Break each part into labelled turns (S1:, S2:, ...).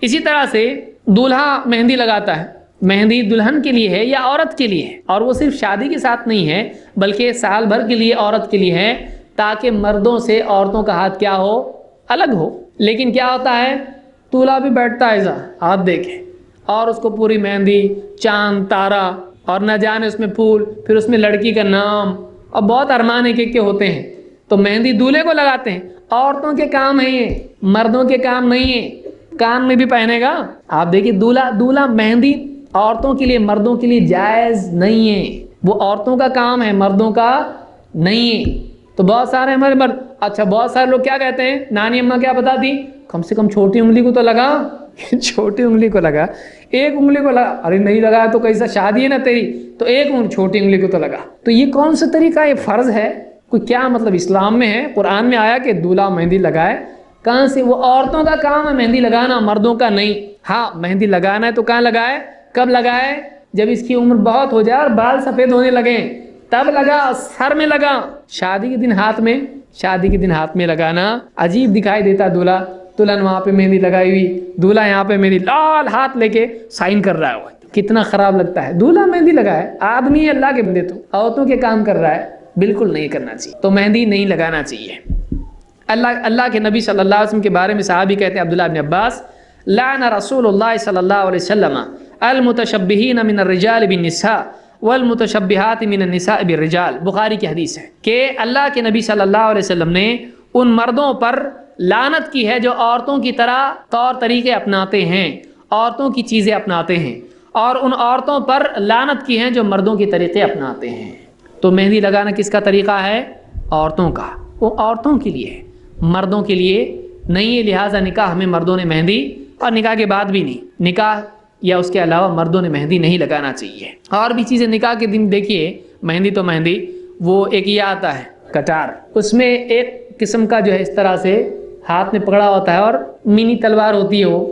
S1: اسی طرح سے دولہا مہندی لگاتا ہے، مہندی دلہن کے لیے ہے یا عورت کے لیے ہے، اور وہ صرف شادی کے ساتھ نہیں ہے بلکہ سال بھر کے لیے عورت کے لیے ہے، تاکہ مردوں سے عورتوں کا ہاتھ کیا ہو، الگ ہو۔ لیکن کیا ہوتا ہے، دولہا بھی بیٹھتا ہے ایسا ہاتھ دیکھے، اور اس کو پوری مہندی، چاند تارا، اور نہ جانے اس میں پھول، پھر اس میں لڑکی کا نام، اور بہت ارمان ایک ایک کے ہوتے ہیں، تو مہندی دولہے کو لگاتے ہیں۔ عورتوں کے کام ہے یہ، مردوں کے کام نہیں ہے۔ کان میں بھی پہنے گا، آپ دیکھیے دولہا مہندی عورتوں کے لیے، مردوں کے لیے جائز نہیں ہے، وہ عورتوں کا کام ہے، مردوں کا نہیں ہے۔ تو بہت سارے ہمارے مرد، اچھا بہت سارے لوگ کیا کہتے ہیں، نانی اماں کیا بتاتی، کم سے کم چھوٹی انگلی کو تو لگا، چھوٹی انگلی کو لگا، ایک انگلی کو لگا، ارے نہیں لگایا تو کیسا شادی ہے نا تیری، تو ایک چھوٹی انگلی کو تو لگا۔ تو یہ کون سا طریقہ، یہ فرض ہے کوئی، کیا مطلب اسلام میں ہے، قرآن میں آیا کہ دولہا مہندی لگائے، کہاں سے؟ وہ عورتوں کا کام ہے مہندی لگانا، مردوں کا نہیں۔ ہاں مہندی لگانا ہے تو کہاں لگائے، کب لگائے؟ جب اس کی عمر بہت ہو جائے اور بال سفید ہونے لگے تب لگا، سر میں لگا۔ شادی کے دن ہاتھ میں لگانا عجیب دکھائی دیتا، دولہا دلہن وہاں پہ مہندی لگائی ہوئی، دولہا یہاں پہ مہندی لال ہاتھ لے کے سائن کر رہا ہے، کتنا خراب لگتا ہے۔ دولہا مہندی لگائے، آدمی ہے اللہ کے بندے، تو عورتوں کے کام کر رہا ہے، بالکل نہیں کرنا چاہیے، تو مہندی نہیں لگانا چاہیے۔ اللہ کے نبی صلی اللہ علیہ وسلم کے بارے میں صحابی کہتے ہیں عبداللہ بن عباس، لعن رسول اللہ صلی اللہ علیہ وسلم المتشبہین من الرجال بالنساء والمتشبہات من النساء بالرجال، بخاری کی حدیث ہے کہ اللہ کے نبی صلی اللہ علیہ وسلم نے ان مردوں پر لعنت کی ہے جو عورتوں کی طرح طور طریقے اپناتے ہیں، عورتوں کی چیزیں اپناتے ہیں، اور ان عورتوں پر لعنت کی ہیں جو مردوں کی طریقے اپناتے ہیں۔ تو مہندی لگانا کس کا طریقہ ہے؟ عورتوں کا، وہ عورتوں کے لیے ہے، مردوں کے لیے نہیں ہے۔ لہٰذا نکاح میں مردوں نے مہندی، اور نکاح کے بعد بھی نہیں، نکاح یا اس کے علاوہ مردوں نے مہندی نہیں لگانا چاہیے۔ اور بھی چیزیں نکاح کے دن دیکھیے، مہندی تو مہندی، وہ ایک یہ آتا ہے کٹار، اس میں ایک قسم کا جو ہے اس طرح سے ہاتھ میں پکڑا ہوتا ہے، اور منی تلوار ہوتی ہے وہ،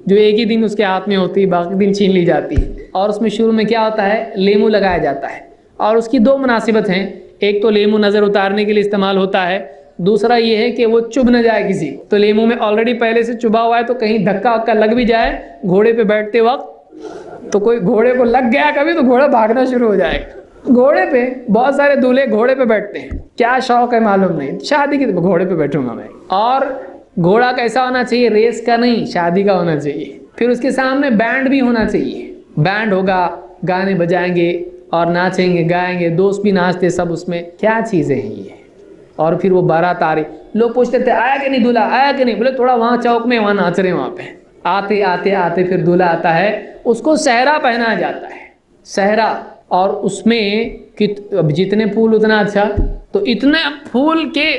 S1: جو ایک ہی دن اس کے ہاتھ میں ہوتی ہے، باقی دن چھین لی جاتی ہے۔ اور اس میں شروع میں کیا ہوتا ہے، لیمو لگایا جاتا ہے، اور اس کی دو مناسبت ہیں، ایک تو لیمو نظر اتارنے کے لیے استعمال ہوتا ہے، دوسرا یہ ہے کہ وہ چبھ نہ جائے کسی، تو لیمو میں آلریڈی پہلے سے چبھا ہوا ہے، تو کہیں دھکا وکا لگ بھی جائے گھوڑے پہ بیٹھتے وقت، تو کوئی گھوڑے کو لگ گیا کبھی تو گھوڑا بھاگنا شروع ہو جائے گا۔ گھوڑے پہ بہت سارے دولہے گھوڑے پہ بیٹھتے ہیں، کیا شوق ہے معلوم نہیں، شادی کے گھوڑے پہ بیٹھوں گا میں، اور گھوڑا کیسا ہونا چاہیے، ریس کا نہیں، شادی کا ہونا چاہیے۔ پھر اس کے سامنے بینڈ بھی ہونا چاہیے، بینڈ ہوگا، گانے بجائیں گے اور ناچیں گے گائیں گے، دوست بھی ناچتے سب اس میں، کیا چیزیں ہیں یہ۔ اور پھر وہ بارات آ رہی، لوگ پوچھتے تھے آیا کہ نہیں دولہا، آیا کہ نہیں، بولے تھوڑا وہاں چوک میں وہاں ناچ رہے ہیں، وہاں پہ آتے آتے آتے پھر دولہا آتا ہے، اس کو صحرا پہنایا جاتا ہے، صحرا، اور اس میں جتنے پھول اتنا اچھا، تو اتنے پھول کے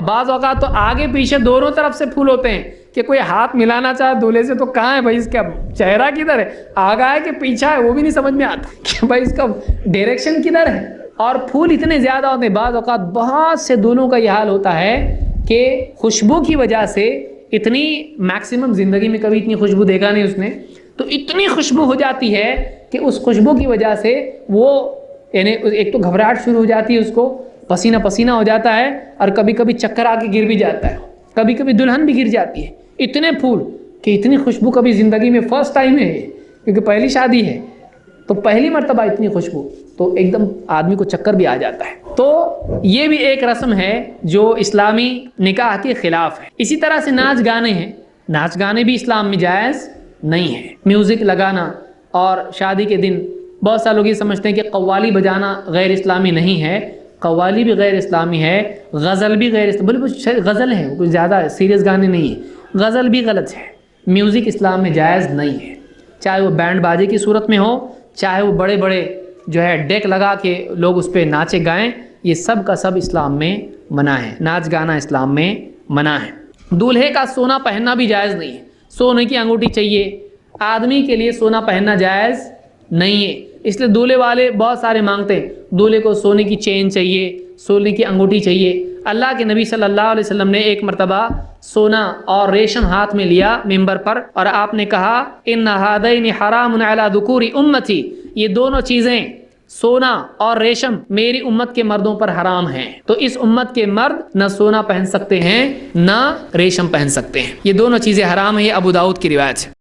S1: بعض اوقات تو آگے پیچھے دونوں طرف سے پھول ہوتے ہیں کہ کوئی ہاتھ ملانا چاہے دولہے سے تو کہاں ہے بھائی، اس کا چہرہ کدھر ہے، آگا ہے کہ پیچھا ہے، وہ بھی نہیں سمجھ میں آتا کہ بھائی اس کا ڈائریکشن کدھر ہے۔ اور پھول اتنے زیادہ ہوتے ہیں، بعض اوقات بہت سے دونوں کا یہ حال ہوتا ہے کہ خوشبو کی وجہ سے اتنی، میکسیمم زندگی میں کبھی اتنی خوشبو دیکھا نہیں اس نے، تو اتنی خوشبو ہو جاتی ہے کہ اس خوشبو کی وجہ سے وہ، یعنی ایک تو گھبراہٹ شروع ہو جاتی ہے، اس کو پسینہ پسینہ ہو جاتا ہے، اور کبھی کبھی چکر آ کے گر بھی جاتا ہے، کبھی کبھی دلہن بھی گر جاتی ہے، اتنے پھول کہ اتنی خوشبو کبھی زندگی میں فرسٹ ٹائم ہے، کیونکہ پہلی شادی ہے تو پہلی مرتبہ اتنی خوشبو، تو ایک دم آدمی کو چکر بھی آ جاتا ہے۔ تو یہ بھی ایک رسم ہے جو اسلامی نکاح کے خلاف ہے۔ اسی طرح سے ناچ گانے ہیں، ناچ گانے بھی اسلام میں جائز نہیں ہے۔ میوزک لگانا، اور شادی کے دن بہت سارے لوگ یہ سمجھتے ہیں کہ قوالی بجانا غیر اسلامی نہیں ہے، قوالی بھی غیر اسلامی ہے، غزل بھی غیر اسلامی، بولے غزل ہے، کوئی زیادہ سیریس گانے نہیں ہے، غزل بھی غلط ہے۔ میوزک اسلام میں جائز نہیں ہے، چاہے وہ بینڈ باجے کی صورت میں ہو، چاہے وہ بڑے بڑے جو ہے ڈیک لگا کے لوگ اس پہ ناچے گائیں، یہ سب کا سب اسلام میں منع ہے، ناچ گانا اسلام میں منع ہے۔ دولہے کا سونا پہننا بھی جائز نہیں ہے، سونے کی انگوٹھی چاہیے، آدمی کے لیے سونا پہننا جائز نہیں ہے، اس لیے دولہے والے بہت سارے مانگتے ہیں دولہے کو سونے کی چین چاہیے، سونے کی انگوٹھی چاہیے۔ اللہ کے نبی صلی اللہ علیہ وسلم نے ایک مرتبہ سونا اور ریشم ہاتھ میں لیا ممبر پر، اور آپ نے کہا ان ھذین حرام علی ذکور امتی، یہ دونوں چیزیں سونا اور ریشم میری امت کے مردوں پر حرام ہیں، تو اس امت کے مرد نہ سونا پہن سکتے ہیں نہ ریشم پہن سکتے ہیں، یہ دونوں چیزیں حرام ہیں۔ یہ ابو داؤد کی روایت ہے۔